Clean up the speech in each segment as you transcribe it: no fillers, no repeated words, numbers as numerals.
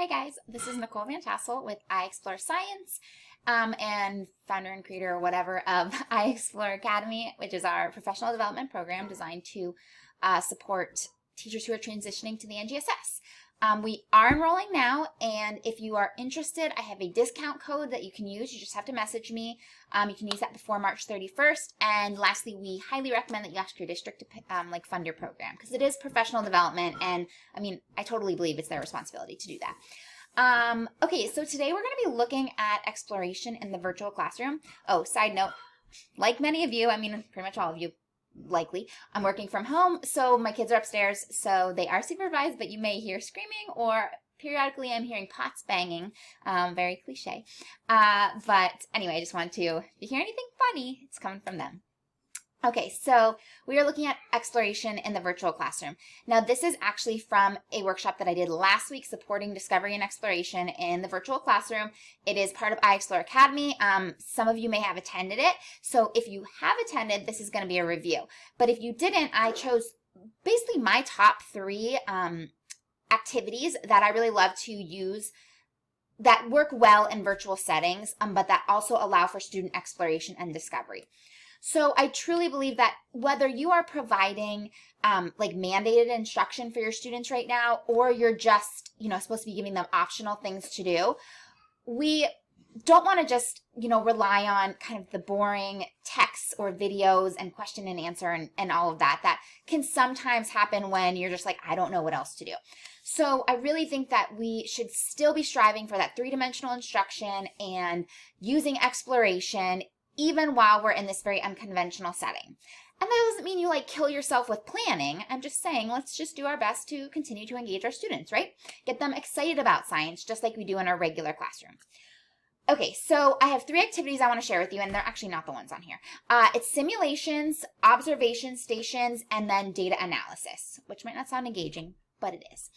Hey guys, this is Nicole Van Tassel with I Explore Science, and founder and creator or whatever of I Explore Academy, which is our professional development program designed to support teachers who are transitioning to the NGSS. We are enrolling now, and if you are interested, I have a discount code that you can use. You just have to message me. You can use that before March 31st. And lastly, we highly recommend that you ask your district to fund your program because it is professional development, and I totally believe it's their responsibility to do that. Okay, so today we're going to be looking at exploration in the virtual classroom. Oh, side note, like many of you, pretty much all of you, likely, I'm working from home, so my kids are upstairs, so they are supervised, but you may hear screaming or periodically I'm hearing pots banging, very cliche. But anyway, I just wanted to, if you hear anything funny, it's coming from them. Okay, so we are looking at exploration in the virtual classroom. Now, this is actually from a workshop that I did last week supporting discovery and exploration in the virtual classroom. It is part of I Explore Academy. Some of you may have attended it. So if you have attended, this is going to be a review. But if you didn't, I chose basically my top 3 activities that I really love to use that work well in virtual settings, but that also allow for student exploration and discovery. So I truly believe that whether you are providing like mandated instruction for your students right now, or you're just, supposed to be giving them optional things to do, we don't want to just, rely on kind of the boring texts or videos and question and answer and all of that can sometimes happen when you're just like, I don't know what else to do. So I really think that we should still be striving for that 3-dimensional instruction and using exploration even while we're in this very unconventional setting. And that doesn't mean you kill yourself with planning. I'm just saying, let's just do our best to continue to engage our students, right? Get them excited about science, just like we do in our regular classroom. Okay, so I have 3 activities I want to share with you, and they're actually not the ones on here. It's simulations, observation stations, and then data analysis, which might not sound engaging, but it is.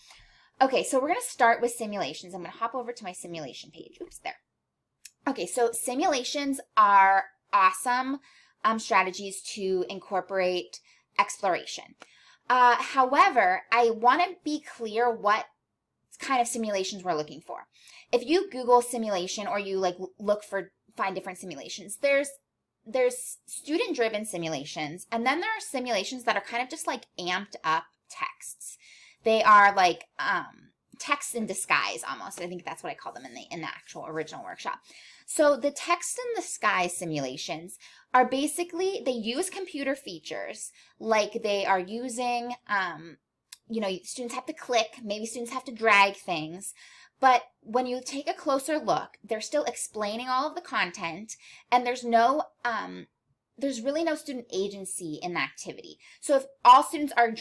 Okay, so we're going to start with simulations. I'm going to hop over to my simulation page. Oops, there. Okay, so simulations are awesome strategies to incorporate exploration. However, I want to be clear what kind of simulations we're looking for. If you Google simulation or you find different simulations, there's student-driven simulations, and then there are simulations that are kind of just amped up texts. They are text in disguise almost. I think that's what I call them in the actual original workshop. So the text in disguise simulations are basically, they use computer features, like they are using, students have to click, maybe students have to drag things, but when you take a closer look, they're still explaining all of the content, and there's really no student agency in the activity. So if all students are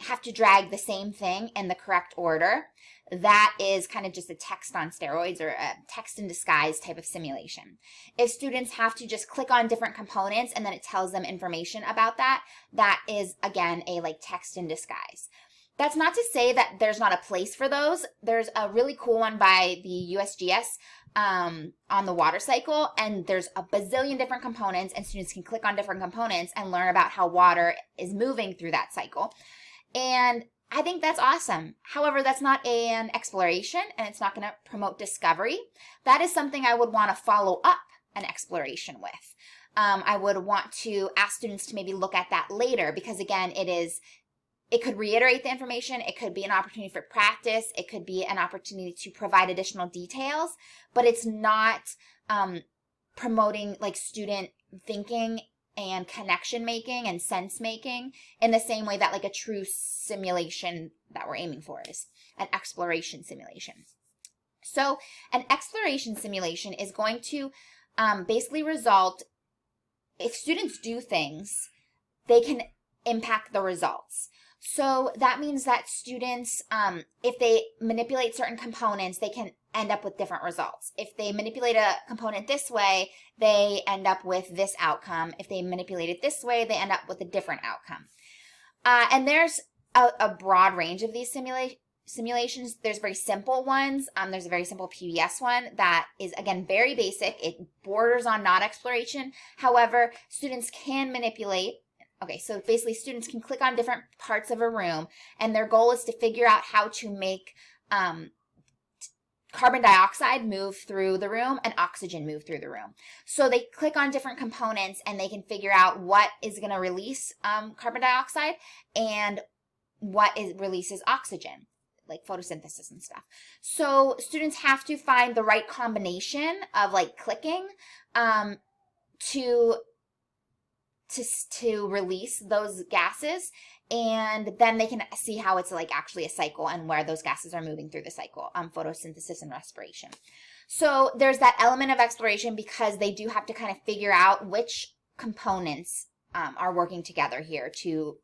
have to drag the same thing in the correct order, that is kind of just a text on steroids or a text in disguise type of simulation. If students have to just click on different components and then it tells them information about that, that is, again, a text in disguise. That's not to say that there's not a place for those. There's a really cool one by the USGS on the water cycle, and there's a bazillion different components, and students can click on different components and learn about how water is moving through that cycle. And I think that's awesome. However, that's not an exploration, and it's not going to promote discovery. That is something I would want to follow up an exploration with. I would want to ask students to maybe look at that later, because again, it could reiterate the information, it could be an opportunity for practice, it could be an opportunity to provide additional details, but it's not promoting student thinking and connection making and sense making in the same way that a true simulation that we're aiming for is an exploration simulation. So an exploration simulation is going to basically result, if students do things, they can impact the results. So that means that students, if they manipulate certain components, they can end up with different results. If they manipulate a component this way, they end up with this outcome. If they manipulate it this way, they end up with a different outcome. And there's a broad range of these simulations. There's very simple ones. There's a very simple PBS one that is, again, very basic. It borders on not exploration. However, students can manipulate. Okay, so basically students can click on different parts of a room, and their goal is to figure out how to make carbon dioxide move through the room and oxygen move through the room. So they click on different components and they can figure out what is going to release carbon dioxide and what releases oxygen, like photosynthesis and stuff. So students have to find the right combination of like clicking to release those gases, and then they can see how it's like actually a cycle and where those gases are moving through the cycle, photosynthesis and respiration. So there's that element of exploration because they do have to kind of figure out which components are working together here to,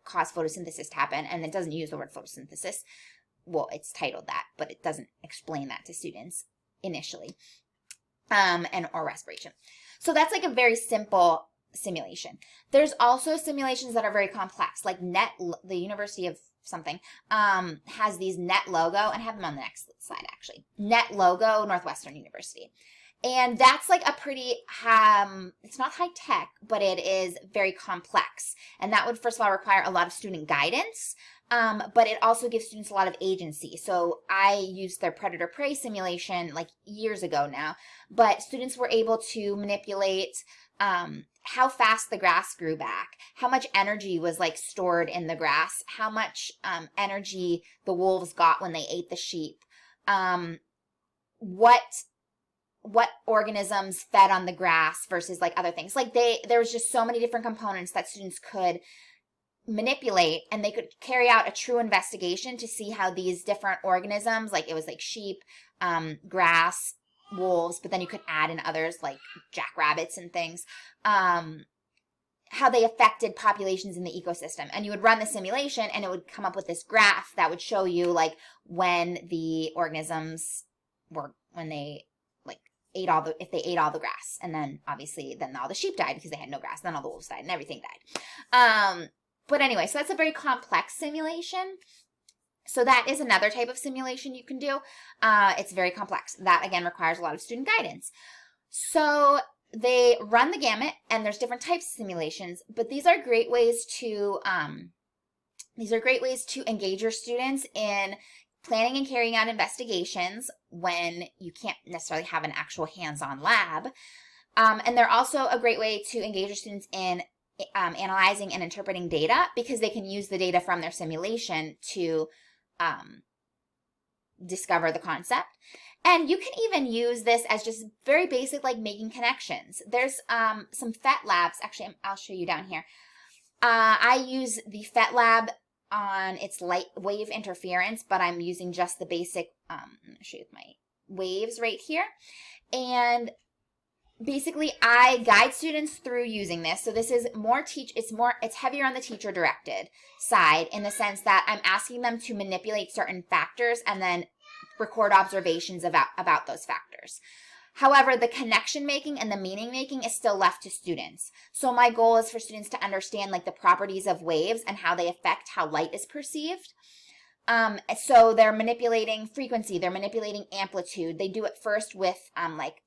cause photosynthesis to happen. And it doesn't use the word photosynthesis. Well, it's titled that, but it doesn't explain that to students initially, or respiration. So that's like a very simple simulation. There's also simulations that are very complex, like the University of something has these NET logo, and I have them on the next slide actually. NET logo, Northwestern University. And that's like a pretty, it's not high tech, but it is very complex. And that would, first of all, require a lot of student guidance, but it also gives students a lot of agency. So I used their predator-prey simulation like years ago now, but students were able to manipulate how fast the grass grew back, how much energy was like stored in the grass, how much energy the wolves got when they ate the sheep, what organisms fed on the grass versus like other things. Like there was just so many different components that students could manipulate, and they could carry out a true investigation to see how these different organisms, like it was like sheep, grass, wolves, but then you could add in others like jackrabbits and things, how they affected populations in the ecosystem. And you would run the simulation and it would come up with this graph that would show you like when the organisms when they like if they ate all the grass, and then obviously then all the sheep died because they had no grass, then all the wolves died and everything died. But anyway, so that's a very complex simulation. So that is another type of simulation you can do. It's very complex. That, again, requires a lot of student guidance. So they run the gamut, and there's different types of simulations, but these are great ways to engage your students in planning and carrying out investigations when you can't necessarily have an actual hands-on lab. And they're also a great way to engage your students in analyzing and interpreting data, because they can use the data from their simulation to discover the concept. And you can even use this as just very basic, like making connections. There's some Phat Labs. Actually, I'll show you down here. I use the Phat Lab on its light wave interference, but I'm using just the basic, I'm going to show you my waves right here. And basically, I guide students through using this. So this is it's heavier on the teacher directed side, in the sense that I'm asking them to manipulate certain factors and then record observations about those factors. However, the connection making and the meaning making is still left to students. So my goal is for students to understand like the properties of waves and how they affect how light is perceived. So they're manipulating frequency, they're manipulating amplitude. They do it first with like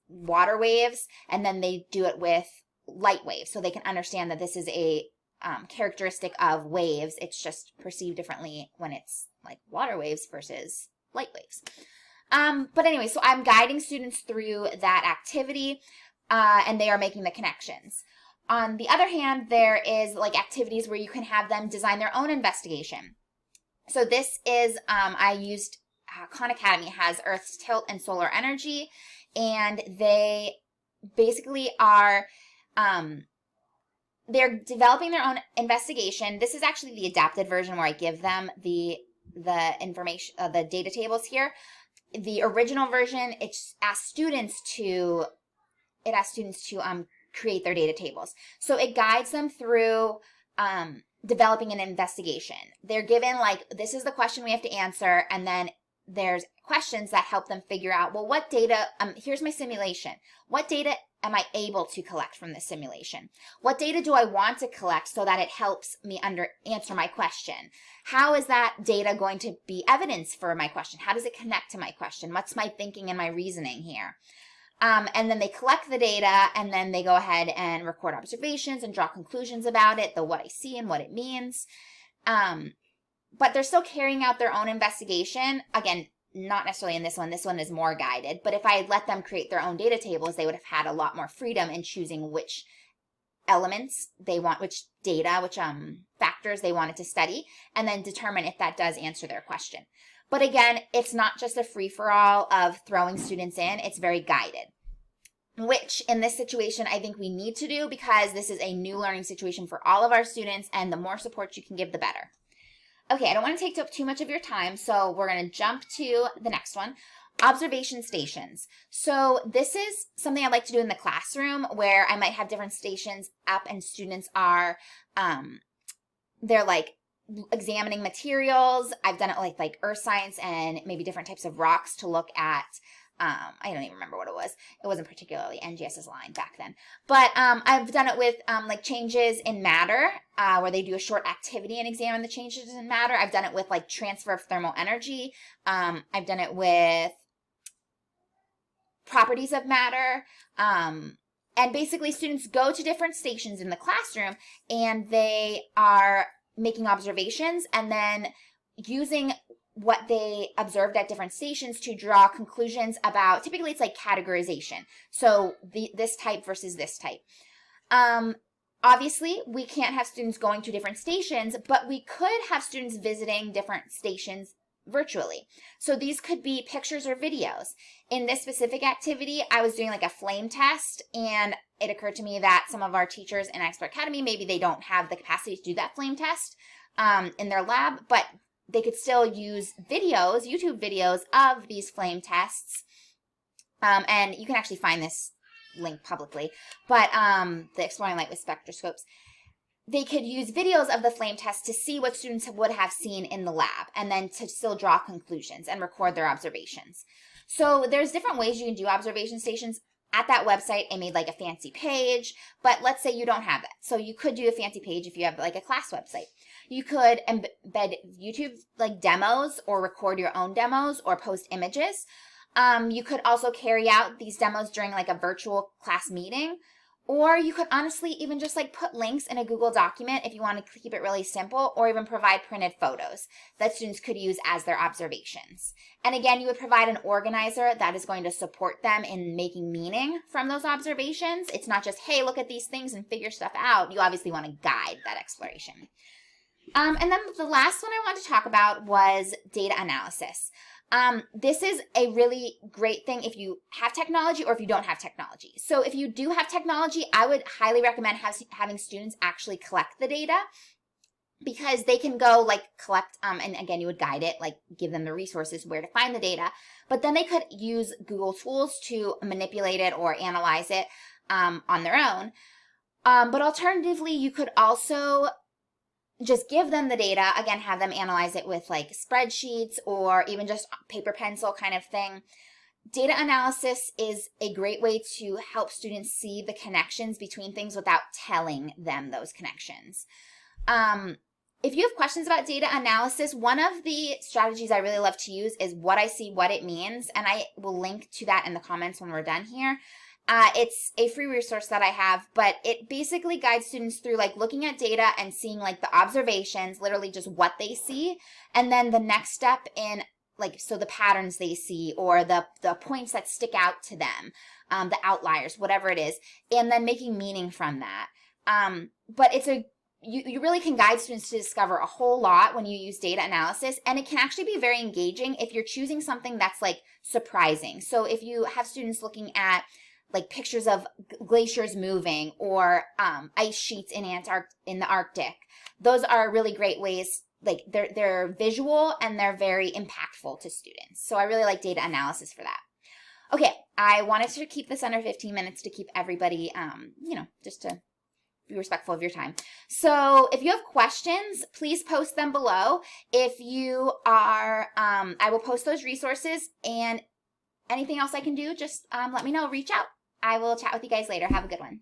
water waves, and then they do it with light waves, so they can understand that this is a characteristic of waves. It's just perceived differently when it's like water waves versus light waves. But anyway, so I'm guiding students through that activity, and they are making the connections. On the other hand, there is like activities where you can have them design their own investigation. So this is, I used, Khan Academy has Earth's tilt and solar energy, and they basically are, they're developing their own investigation. This is actually the adapted version where I give them the information, the data tables here. The original version, it asks students to create their data tables. So it guides them through developing an investigation. They're given like, this is the question we have to answer, and then there's questions that help them figure out, well, what data, here's my simulation. What data am I able to collect from this simulation? What data do I want to collect so that it helps me answer my question? How is that data going to be evidence for my question? How does it connect to my question? What's my thinking and my reasoning here? And then they collect the data, and then they go ahead and record observations and draw conclusions about it, what I see and what it means. But they're still carrying out their own investigation. Again, not necessarily in this one is more guided, but if I had let them create their own data tables, they would have had a lot more freedom in choosing which elements they want, which data, which factors they wanted to study, and then determine if that does answer their question. But again, it's not just a free-for-all of throwing students in, it's very guided, which in this situation I think we need to do because this is a new learning situation for all of our students, and the more support you can give, the better. Okay, I don't want to take up too much of your time, so we're going to jump to the next one. Observation stations. So this is something I like to do in the classroom where I might have different stations up and students are, they're like examining materials. I've done it like earth science and maybe different types of rocks to look at. I don't even remember what it was. It wasn't particularly NGSS line back then. But I've done it with like changes in matter, where they do a short activity and examine the changes in matter. I've done it with like transfer of thermal energy. I've done it with properties of matter. And basically students go to different stations in the classroom and they are making observations and then using what they observed at different stations to draw conclusions about, typically it's like categorization. So this type versus this type. Obviously, we can't have students going to different stations, but we could have students visiting different stations virtually. So these could be pictures or videos. In this specific activity, I was doing like a flame test, and it occurred to me that some of our teachers in iExplore Academy, maybe they don't have the capacity to do that flame test in their lab, but they could still use videos, YouTube videos of these flame tests. And you can actually find this link publicly, but the Exploring Light with Spectroscopes. They could use videos of the flame test to see what students would have seen in the lab and then to still draw conclusions and record their observations. So there's different ways you can do observation stations. At that website, I made like a fancy page, but let's say you don't have that. So you could do a fancy page if you have like a class website. You could embed YouTube like demos or record your own demos or post images. You could also carry out these demos during like a virtual class meeting. Or you could honestly even just like put links in a Google document if you want to keep it really simple, or even provide printed photos that students could use as their observations. And again, you would provide an organizer that is going to support them in making meaning from those observations. It's not just, hey, look at these things and figure stuff out. You obviously want to guide that exploration. And then the last one I wanted to talk about was data analysis. This is a really great thing if you have technology or if you don't have technology. So if you do have technology, I would highly recommend having students actually collect the data, because they can go like collect, and again, you would guide it, like give them the resources where to find the data, but then they could use Google tools to manipulate it or analyze it on their own. But alternatively, you could also just give them the data, again, have them analyze it with like spreadsheets or even just paper pencil kind of thing. Data analysis is a great way to help students see the connections between things without telling them those connections. If you have questions about data analysis, one of the strategies I really love to use is what I see, what it means, and I will link to that in the comments when we're done here. It's a free resource that I have, but it basically guides students through like looking at data and seeing like the observations, literally just what they see, and then the next step in like, so the patterns they see or the points that stick out to them, the outliers, whatever it is, and then making meaning from that. But it's you really can guide students to discover a whole lot when you use data analysis, and it can actually be very engaging if you're choosing something that's like surprising. So if you have students looking at like pictures of glaciers moving or ice sheets in the Arctic, those are really great ways. Like they're visual and they're very impactful to students. So I really like data analysis for that. Okay, I wanted to keep this under 15 minutes to keep everybody, just to be respectful of your time. So if you have questions, please post them below. If you are, I will post those resources, and anything else I can do, just let me know, reach out. I will chat with you guys later. Have a good one.